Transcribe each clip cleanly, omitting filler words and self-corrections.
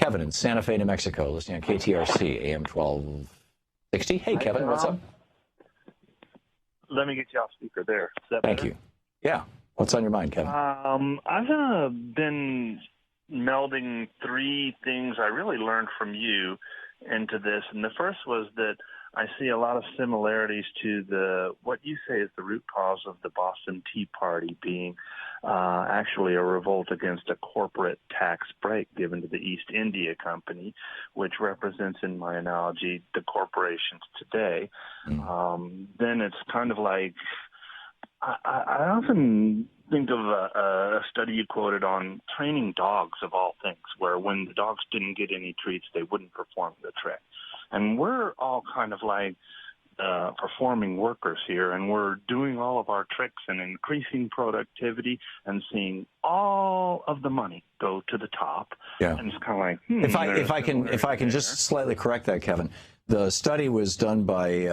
Kevin in Santa Fe, New Mexico, listening on KTRC, AM 1260. Hey, Kevin, what's up? Let me get you off speaker there. Is that Thank better? you. Yeah. What's on your mind, Kevin? I've been melding three things I really learned from you into this. And the first was that I see a lot of similarities to what you say is the root cause of the Boston Tea Party being actually a revolt against a corporate tax break given to the East India Company, which represents, in my analogy, the corporations today. Then it's kind of like I often think of a study you quoted on training dogs, of all things, where when the dogs didn't get any treats, they wouldn't perform the trick. And we're all kind of like performing workers here, and we're doing all of our tricks and increasing productivity and seeing all of the money go to the top. Yeah. And it's kind of like, if I can just slightly correct that, Kevin, the study was done by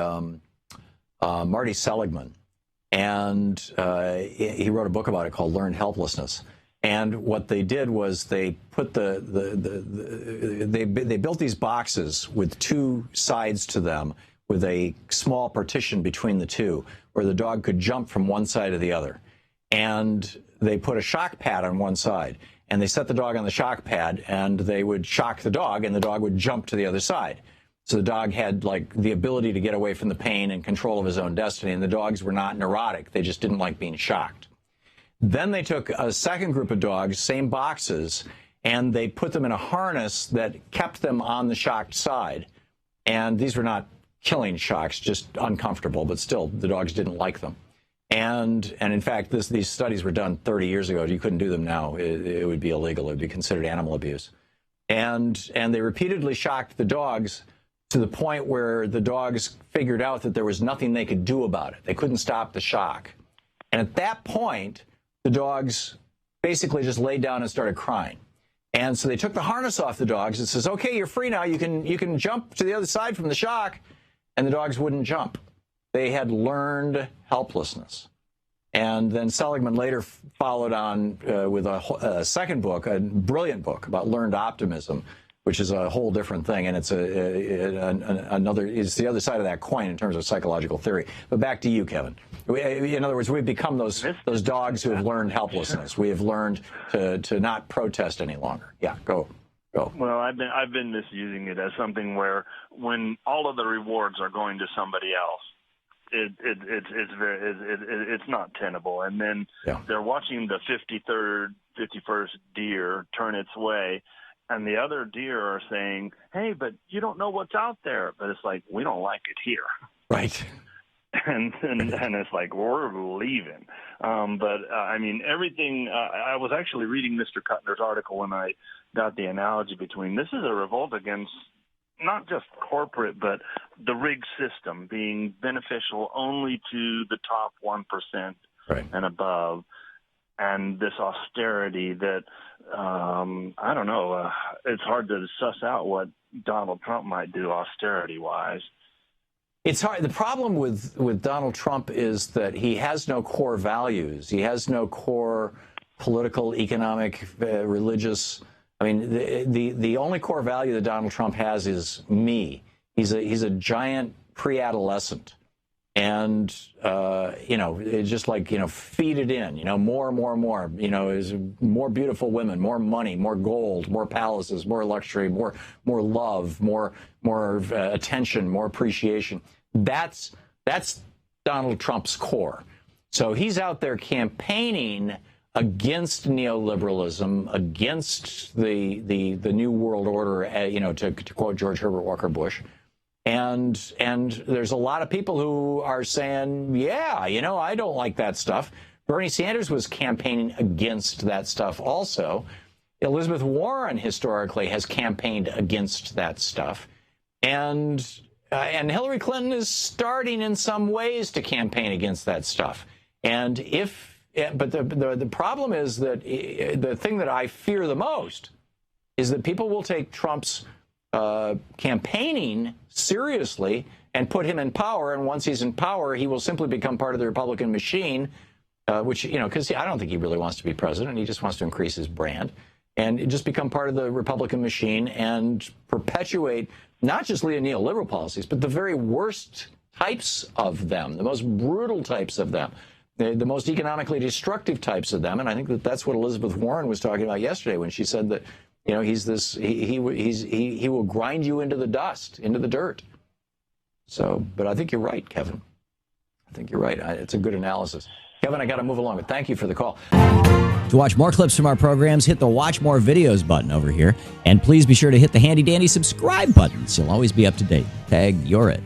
Marty Seligman, and he wrote a book about it called Learned Helplessness. And what they did was they put they built these boxes with two sides to them, with a small partition between the two, where the dog could jump from one side to the other. And they put a shock pad on one side, and they set the dog on the shock pad, and they would shock the dog, and the dog would jump to the other side. So the dog had like the ability to get away from the pain and control of his own destiny, and the dogs were not neurotic. They just didn't like being shocked. Then they took a second group of dogs, same boxes, and they put them in a harness that kept them on the shocked side. And these were not killing shocks, just uncomfortable, but still, the dogs didn't like them. And in fact, these studies were done 30 years ago. You couldn't do them now. It would be illegal. It would be considered animal abuse. And they repeatedly shocked the dogs to the point where the dogs figured out that there was nothing they could do about it. They couldn't stop the shock. And at that point, the dogs basically just laid down and started crying. And so they took the harness off the dogs and says, okay, you're free now. You can jump to the other side from the shock. And the dogs wouldn't jump. They had learned helplessness. And then Seligman later followed on with a second book, a brilliant book about learned optimism, which is a whole different thing, and it's it's the other side of that coin in terms of psychological theory. But back to you, Kevin. In other words, we've become those dogs who have learned helplessness. We have learned to not protest any longer. Yeah, go. Well, I've been misusing it as something where when all of the rewards are going to somebody else, it's not tenable. And then they're watching the 51st deer turn its way. And the other deer are saying, hey, but you don't know what's out there. But it's like, we don't like it here. Right. And it's like, we're leaving. I mean, everything, I was actually reading Mr. Kuttner's article when I got the analogy between this is a revolt against not just corporate, but the rigged system being beneficial only to the top 1% and above. And this austerity that, I don't know, it's hard to suss out what Donald Trump might do austerity-wise. It's hard. The problem with Donald Trump is that he has no core values. He has no core political, economic, religious. I mean, the only core value that Donald Trump has is me. He's a giant pre-adolescent. And, it's just like, feed it in, more, is more beautiful women, more money, more gold, more palaces, more luxury, more love, more attention, more appreciation. That's Donald Trump's core. So he's out there campaigning against neoliberalism, against the New World Order, to quote George Herbert Walker Bush. And there's a lot of people who are saying, yeah, I don't like that stuff. Bernie Sanders was campaigning against that stuff also. Elizabeth Warren historically has campaigned against that stuff. And Hillary Clinton is starting in some ways to campaign against that stuff. But the problem is that the thing that I fear the most is that people will take Trump's campaigning seriously and put him in power. And once he's in power, he will simply become part of the Republican machine, which, because I don't think he really wants to be president. He just wants to increase his brand. and just become part of the Republican machine and perpetuate not just neoliberal policies, but the very worst types of them, the most brutal types of them, the most economically destructive types of them. And I think that that's what Elizabeth Warren was talking about yesterday when she said that, you know, he will grind you into the dust, into the dirt. So, but I think you're right, Kevin. I think you're right. It's a good analysis. Kevin, I got to move along, but thank you for the call. To watch more clips from our programs, hit the Watch More Videos button over here. And please be sure to hit the handy-dandy subscribe button so you'll always be up to date. Tag, you're it.